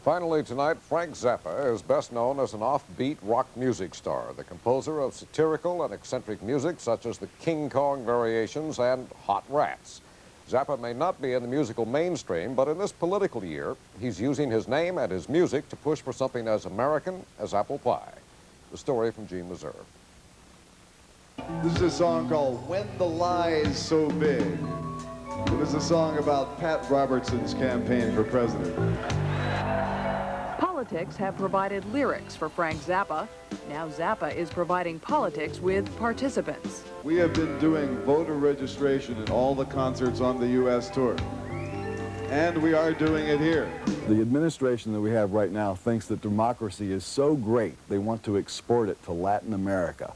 Finally tonight, Frank Zappa is best known as an offbeat rock music star, the composer of satirical and eccentric music such as the King Kong Variations and Hot Rats. Zappa may not be in the musical mainstream, but in this political year, he's using his name and his music to push for something as American as apple pie. The story from Gene Meserve. This is a song called When the Lie's So Big. It is a song about Pat Robertson's campaign for president. Politics have provided lyrics for Frank Zappa. Now Zappa is providing politics with participants. We have been doing voter registration at all the concerts on the U.S. tour. And we are doing it here. The administration that we have right now thinks that democracy is so great, they want to export it to Latin America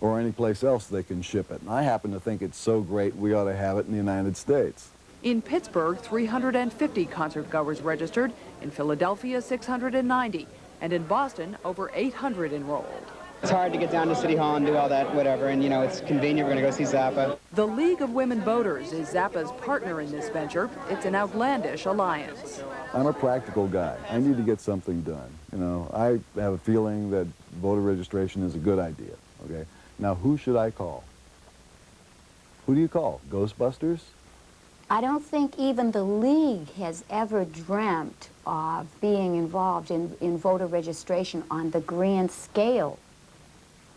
or any place else they can ship it. And I happen to think it's so great, we ought to have it in the United States. In Pittsburgh, 350 concertgoers registered. In Philadelphia, 690. And in Boston, over 800 enrolled. It's hard to get down to City Hall and do all that, whatever, and, you know, it's convenient. We're going to go see Zappa. The League of Women Voters is Zappa's partner in this venture. It's an outlandish alliance. I'm a practical guy. I need to get something done. You know, I have a feeling that voter registration is a good idea, okay? Now, who should I call? Who do you call? Ghostbusters? I don't think even the League has ever dreamt of being involved in voter registration on the grand scale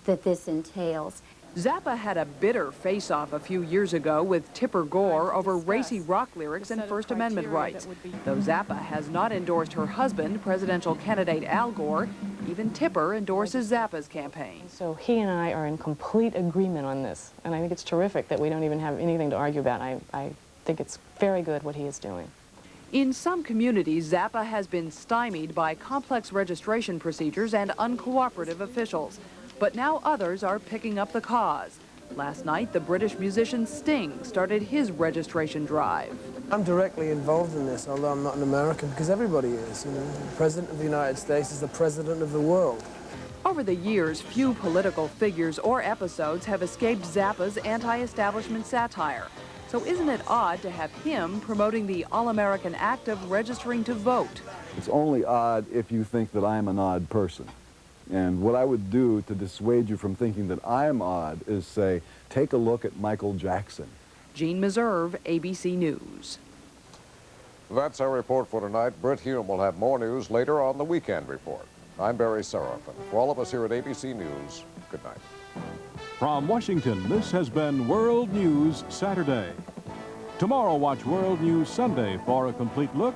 that this entails. Zappa had a bitter face-off a few years ago with Tipper Gore over racy rock lyrics and First Amendment rights. Though Zappa has not endorsed her husband, presidential candidate Al Gore, even Tipper endorses Zappa's campaign. So he and I are in complete agreement on this, and I think it's terrific that we don't even have anything to argue about. I think it's very good what he is doing. In some communities, Zappa has been stymied by complex registration procedures and uncooperative officials. But now others are picking up the cause. Last night, the British musician Sting started his registration drive. I'm directly involved in this, although I'm not an American, because everybody is. You know, the President of the United States is the President of the world. Over the years, few political figures or episodes have escaped Zappa's anti-establishment satire. So isn't it odd to have him promoting the all-American act of registering to vote? It's only odd if you think that I'm an odd person. And what I would do to dissuade you from thinking that I'm odd is say, take a look at Michael Jackson. Gene Meserve, ABC News. That's our report for tonight. Britt Hume will have more news later on the Weekend Report. I'm Barry Seraphin. For all of us here at ABC News, good night. From Washington, this has been World News Saturday. Tomorrow, watch World News Sunday for a complete look